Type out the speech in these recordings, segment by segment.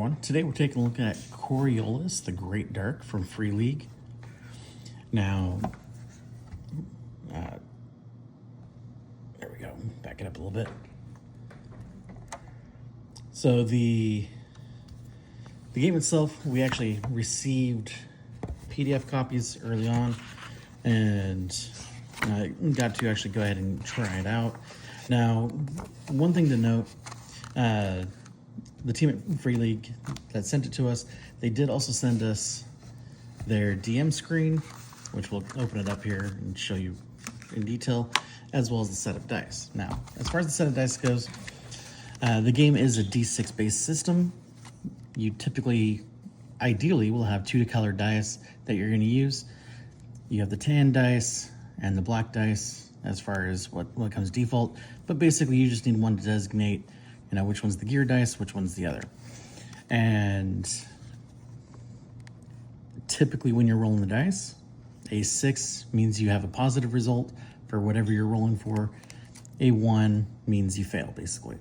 everyone. Today we're taking a look at Coriolis, the Great Dark from Free League. Now, there we go. Back it up a little bit. So the game itself, we actually received PDF copies early on, and got to actually go ahead and try it out. Now, one thing to note. The team at Free League that sent it to us, they did also send us their DM screen, which we'll open it up here and show you in detail, as well as the set of dice. Now, as far as the set of dice goes, the game is a D6 based system. You typically, ideally, will have two colored dice that you're going to use. You have the tan dice and the black dice as far as what comes default, but basically you just need one to designate which one's the gear dice, which one's the other. And typically when you're rolling the dice, a 6 means you have a positive result for whatever you're rolling for. A 1 means you fail, basically.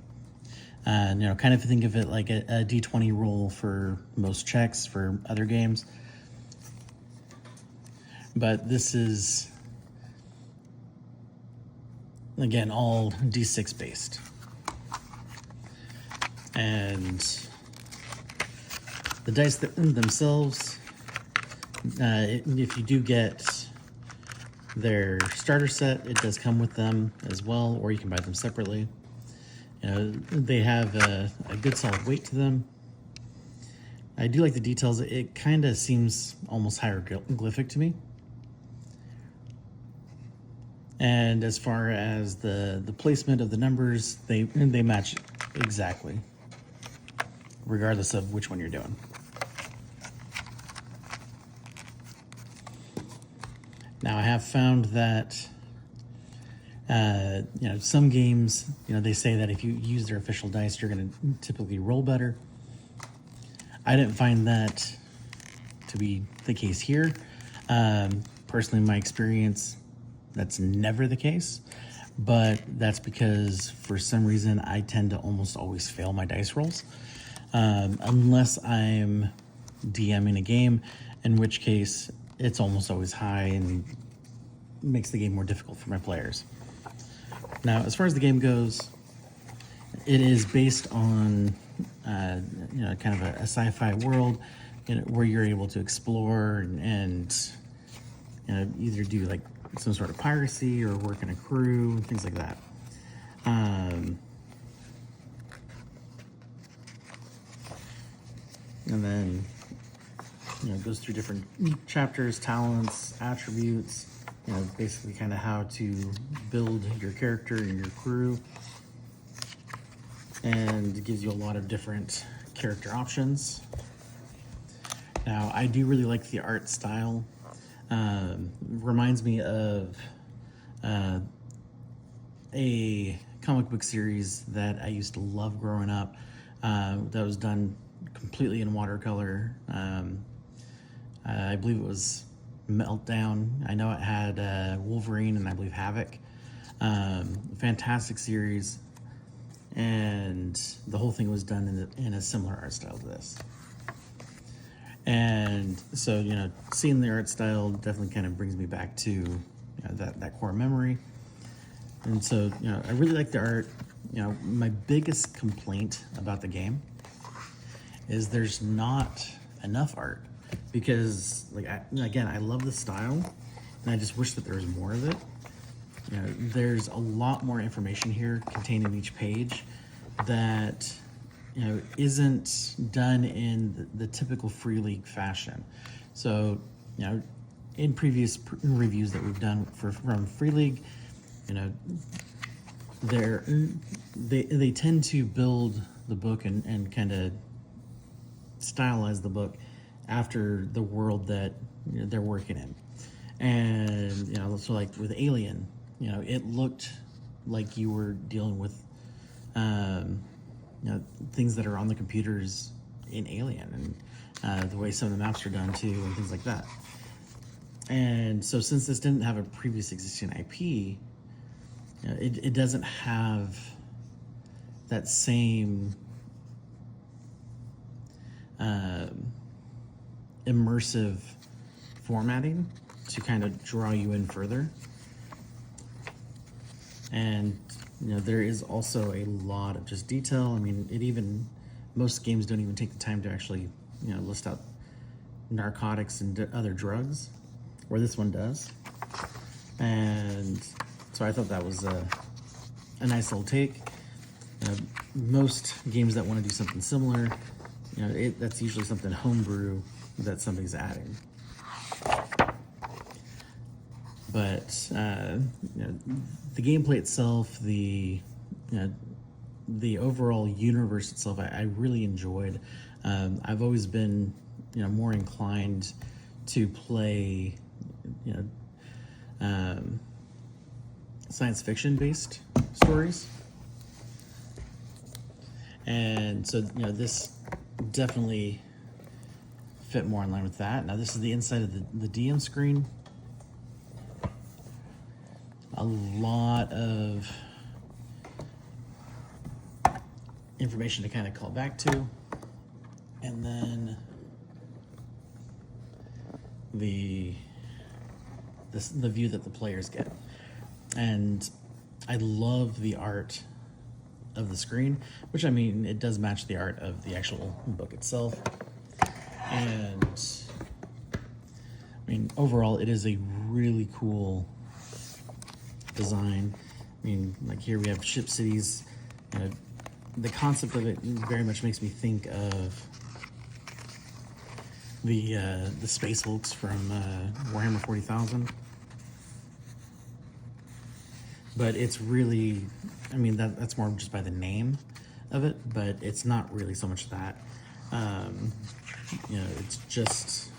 Kind of think of it like a D20 roll for most checks for other games. But this is, again, all D6 based. And the dice themselves, if you do get their starter set, it does come with them as well, or you can buy them separately. They have a good solid weight to them. I do like the details. It kind of seems almost hieroglyphic to me. And as far as the placement of the numbers, they match exactly, regardless of which one you're doing. Now, I have found that, some games, they say that if you use their official dice, you're going to typically roll better. I didn't find that to be the case here. Personally, in my experience, that's never the case. But that's because, for some reason, I tend to almost always fail my dice rolls. Unless I'm DMing a game, in which case it's almost always high and makes the game more difficult for my players. Now, as far as the game goes, it is based on kind of a sci-fi world where you're able to explore and either do like some sort of piracy or work in a crew, things like that. And then, it goes through different chapters, talents, attributes, basically kind of how to build your character and your crew. And it gives you a lot of different character options. Now, I do really like the art style. Reminds me of a comic book series that I used to love growing up, that was done completely in watercolor. I believe it was Meltdown. I know it had Wolverine and I believe Havoc. Fantastic series, and the whole thing was done in a similar art style to this. And so, seeing the art style definitely kind of brings me back to that core memory. And so, I really like the art. My biggest complaint about the game is there's not enough art, because I love the style and I just wish that there was more of it. There's a lot more information here contained in each page that isn't done in the typical Free League fashion. So, in previous reviews that we've done from Free League, they tend to build the book and kind of stylize the book after the world that they're working in. And so like with Alien, it looked like you were dealing with things that are on the computers in Alien, and the way some of the maps are done too, and things like that. And so since this didn't have a previous existing IP, it doesn't have that same immersive formatting to kind of draw you in further. And there is also a lot of just detail. I mean, most games don't even take the time to actually list out narcotics and other drugs, where this one does. And so I thought that was a nice little take. Most games that want to do something similar, that's usually something homebrew that somebody's adding. But the gameplay itself, the overall universe itself, I really enjoyed. I've always been more inclined to play science fiction based stories, and so this definitely fit more in line with that. Now this is the inside of the DM screen. A lot of information to kind of call back to, and then the view that the players get. And I love the art of the screen, which it does match the art of the actual book itself. And overall it is a really cool design. Like here we have ship cities. The concept of it very much makes me think of the Space Hulks from Warhammer 40,000. But it's really, that's more just by the name of it, but it's not really so much that. It's just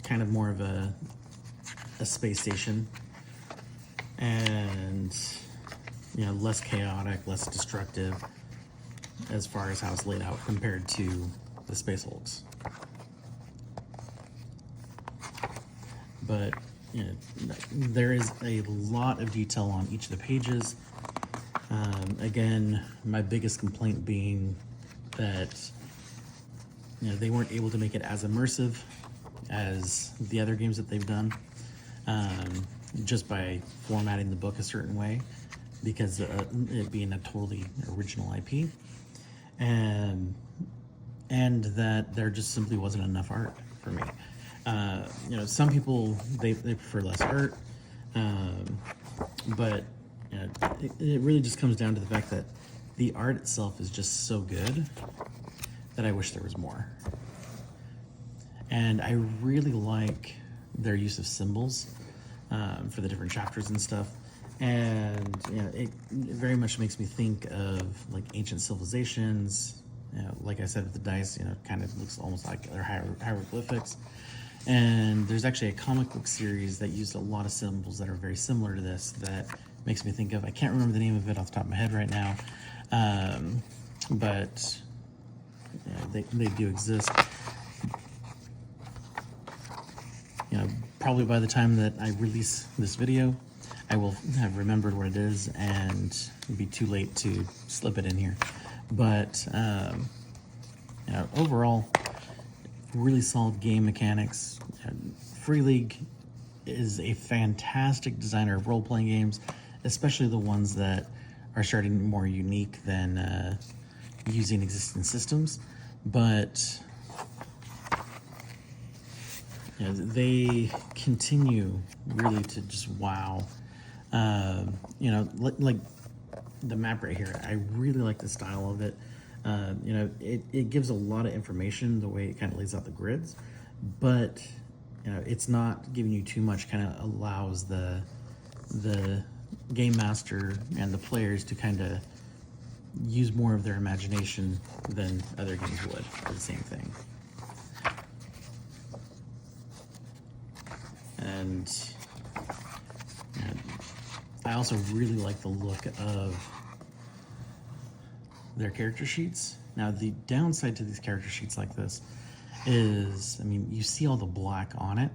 kind of more of a space station, and less chaotic, less destructive as far as how it's laid out compared to the Space Hulks. But there is a lot of detail on each of the pages. Again, my biggest complaint being that they weren't able to make it as immersive as the other games that they've done, just by formatting the book a certain way, because it being a totally original IP, and that there just simply wasn't enough art for me. Some people they prefer less art, but it really just comes down to the fact that the art itself is just so good that I wish there was more. And I really like their use of symbols for the different chapters and stuff. And it very much makes me think of like ancient civilizations. Like I said with the dice, kind of looks almost like they're hieroglyphics. And there's actually a comic book series that used a lot of symbols that are very similar to this, that makes me think of, I can't remember the name of it off the top of my head right now, but they do exist. Probably by the time that I release this video, I will have remembered what it is and it'd be too late to slip it in here. But overall, really solid game mechanics. Free League is a fantastic designer of role-playing games, especially the ones that are starting more unique than using existing systems. But they continue really to just wow. Like the map right here, I really like the style of it. It gives a lot of information, the way it kind of lays out the grids, but it's not giving you too much. Kind of allows the game master and the players to kind of use more of their imagination than other games would for the same thing. And I also really like the look of their character sheets. Now, the downside to these character sheets like this is, you see all the black on it.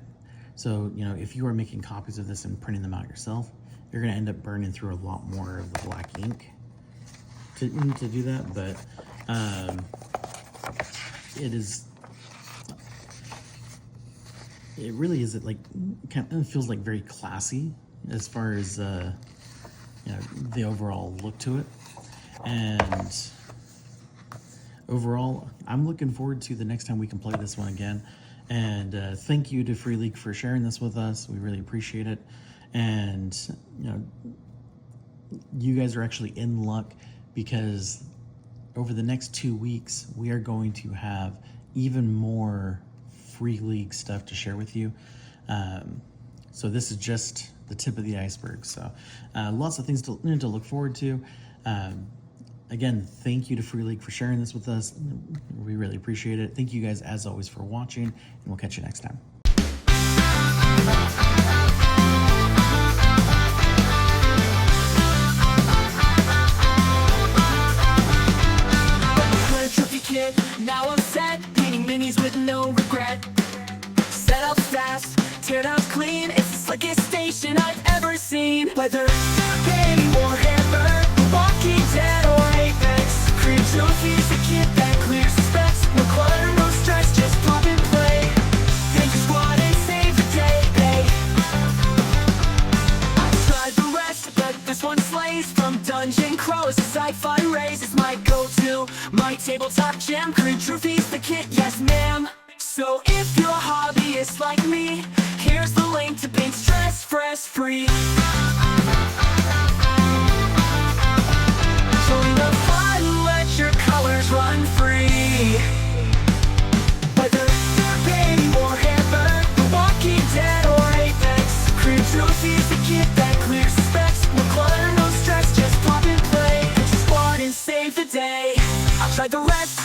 So, if you are making copies of this and printing them out yourself, you're going to end up burning through a lot more of the black ink to do that. But it really is, it like kind of feels like very classy as far as the overall look to it. And overall, I'm looking forward to the next time we can play this one again. And thank you to Free League for sharing this with us. We really appreciate it. And you guys are actually in luck, because over the next 2 weeks we are going to have even more Free League stuff to share with you. So this is just the tip of the iceberg. So lots of things to look forward to. Again, thank you to Free League for sharing this with us. We really appreciate it. Thank you guys, as always, for watching, and we'll catch you next time. Now I'm set, painting minis with no regret. Set up fast, tear down clean. It's the slickest station I've ever seen. Whether painting or hammer, Walking Dead or Apex, create trophies, a kit that clears the specs. No clutter, no stress, just pop and play. Paint your squad and save the day, babe. I've tried the rest, but this one slays. From dungeon crawlers to sci-fi rays, it's my go-to. My tabletop gem, create trophies, the kit, yes ma'am. So if you're a hobbyist like me, here's the link to paint stress free. Join the fun, let your colors run free. Whether you're painting or hammer, Walking Dead or Apex, create trophies, the kit that clears the specs. No clutter, no stress, just pop and play. Put your squad and save the day. I've tried the rest,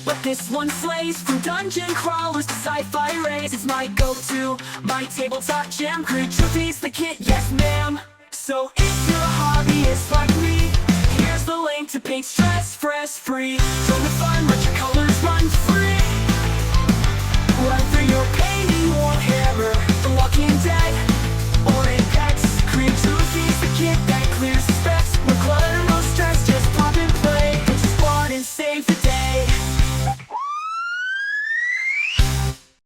but this one slays. From dungeon crawlers to sci-fi rays, it's my go-to. My tabletop gem, create trophies, the kit, yes ma'am. So if you're a hobbyist like me, here's the link to paint stress free. Join the fun, let your colors run free.